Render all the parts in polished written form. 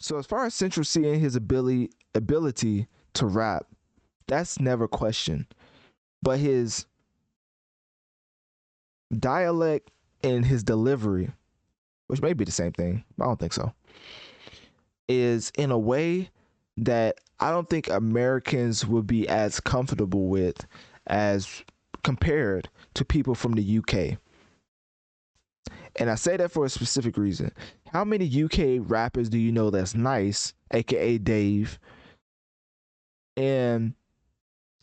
So as far as Central Cee and his ability to rap, that's never questioned. But his dialect and his delivery, which may be the same thing, but I don't think so, is in a way that I don't think Americans would be as comfortable with as compared to people from the UK. And I say that for a specific reason. How many UK rappers do you know that's nice, aka Dave, and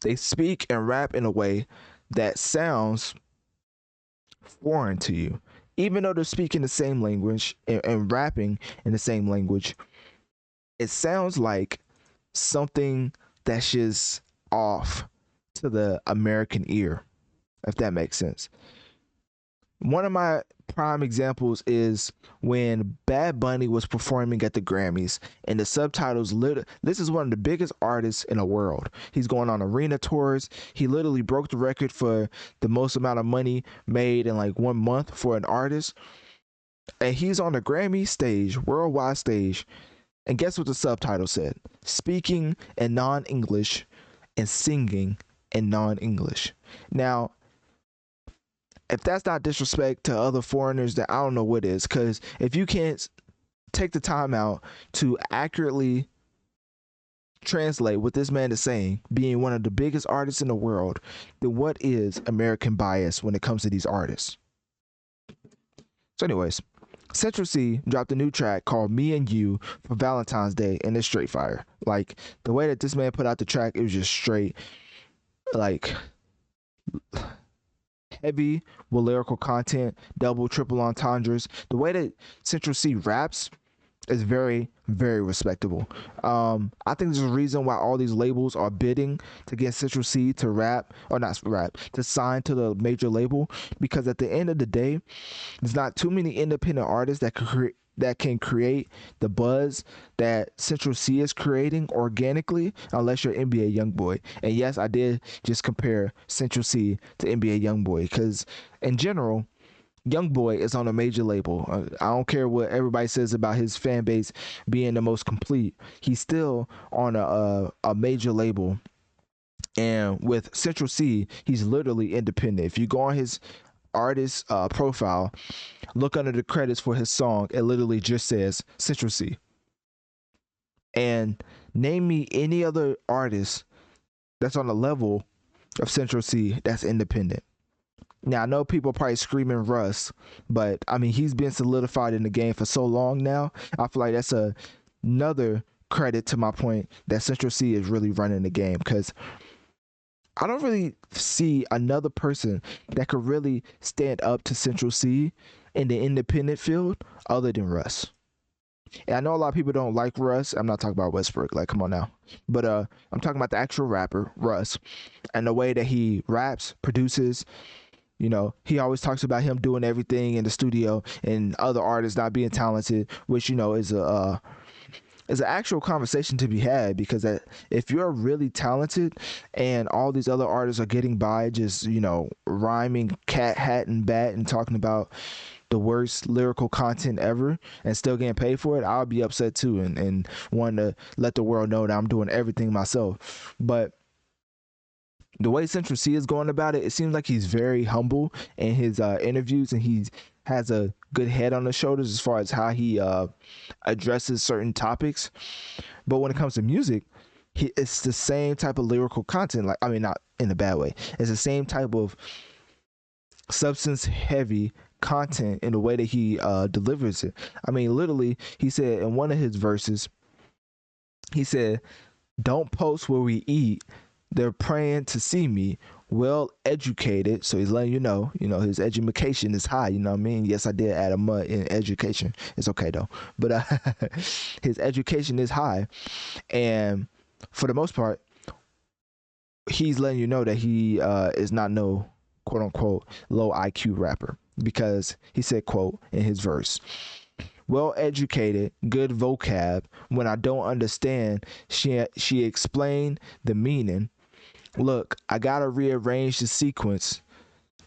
they speak and rap in a way that sounds foreign to you? Even though they're speaking the same language and rapping in the same language, it sounds like something that's just off to the American ear, if that makes sense. One of my prime examples is when Bad Bunny was performing at the Grammys and the subtitles this is one of the biggest artists in the world. He's going on arena tours. He literally broke the record for the most amount of money made in like 1 month for an artist. And he's on the Grammy stage, worldwide stage. And guess what the subtitle said? Speaking in non-English and singing in non-English. Now, if that's not disrespect to other foreigners, then I don't know what is. Because if you can't take the time out to accurately translate what this man is saying, being one of the biggest artists in the world, then what is American bias when it comes to these artists? So, anyways, Central Cee dropped a new track called Me and You for Valentine's Day, and it's straight fire. Like, the way that this man put out the track, it was just straight, like, heavy with lyrical content, double, triple entendres. The way that Central Cee raps is very, very respectable. I think there's a reason why all these labels are bidding to get Central Cee to rap, or not rap, to sign to the major label, because at the end of the day, there's not too many independent artists that can create the buzz that Central Cee is creating organically, unless you're NBA YoungBoy. And yes, I did just compare Central Cee to NBA YoungBoy because, in general, YoungBoy is on a major label. I don't care what everybody says about his fan base being the most complete. He's still on a major label. And with Central Cee, he's literally independent. If you go on his artist profile, look under the credits for his song, it literally just says Central Cee. And name me any other artist that's on the level of Central Cee that's independent. Now I know people are probably screaming Russ, but I mean he's been solidified in the game for so long now. I feel like that's another credit to my point that Central Cee is really running the game, because I don't really see another person that could really stand up to Central Cee in the independent field other than Russ. And I know a lot of people don't like Russ. I'm not talking about Westbrook, like come on now. But I'm talking about the actual rapper, Russ, and the way that he raps, produces. You know, he always talks about him doing everything in the studio and other artists not being talented, which, you know, is an actual conversation to be had, because if you're really talented and all these other artists are getting by just, you know, rhyming cat, hat, and bat and talking about the worst lyrical content ever and still getting paid for it, I'll be upset too, and want to let the world know that I'm doing everything myself. But the way Central Cee is going about it, it seems like he's very humble in his interviews, and he has a good head on his shoulders as far as how he addresses certain topics. But when it comes to music, it's the same type of lyrical content. Like, I mean, not in a bad way. It's the same type of substance heavy content in the way that he delivers it. I mean, literally, he said in one of his verses, he said, "Don't post where we eat. They're praying to see me. Well educated." So he's letting you know, his education is high. You know what I mean? Yes, I did add a mud in education. It's okay though. But his education is high, and for the most part, he's letting you know that he is not no quote unquote low IQ rapper, because he said, quote, in his verse, "Well educated, good vocab. When I don't understand, she explained the meaning. Look, I gotta rearrange the sequence.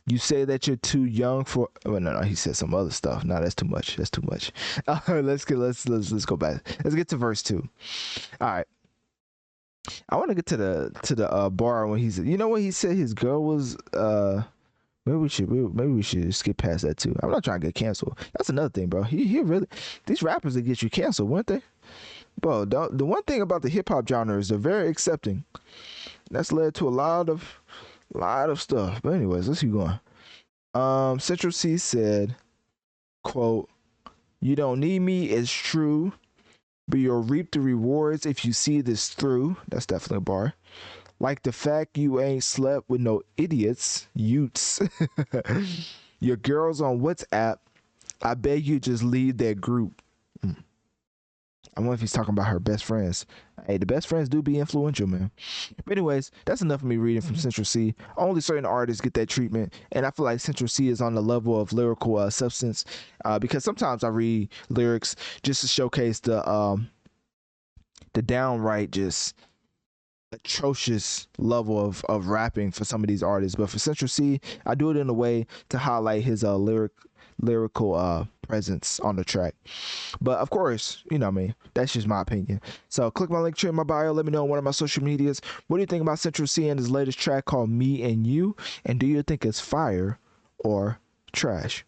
You say that you're too young for. Oh no, he said some other stuff. No, that's too much. That's too much. Let's go back. Let's get to verse 2. All right. I want to get to the bar when he's. You know what he said? His girl was. Maybe we should skip past that too. I'm not trying to get canceled. That's another thing, bro. He really. These rappers that get you canceled, weren't they? Bro, the one thing about the hip hop genre is they're very accepting. That's led to a lot of stuff. But anyways, let's keep going. Central Cee said, quote, "You don't need me, it's true, but you'll reap the rewards if you see this through." That's definitely a bar. Like the fact you ain't slept with no idiots, Utes. Your girls on WhatsApp, I beg you just leave that group. I wonder if he's talking about her best friends. Hey, the best friends do be influential, man. But anyways, that's enough of me reading from Central Cee. Only certain artists get that treatment, and I feel like Central Cee is on the level of lyrical substance, because sometimes I read lyrics just to showcase the downright just atrocious level of rapping for some of these artists. But for Central Cee, I do it in a way to highlight his lyrical presence on the track. But of course, you know what I mean, that's just my opinion. So click my link tree in my bio. Let me know on one of my social medias. What do you think about Central Cee and his latest track called Me and You? And do you think it's fire or trash?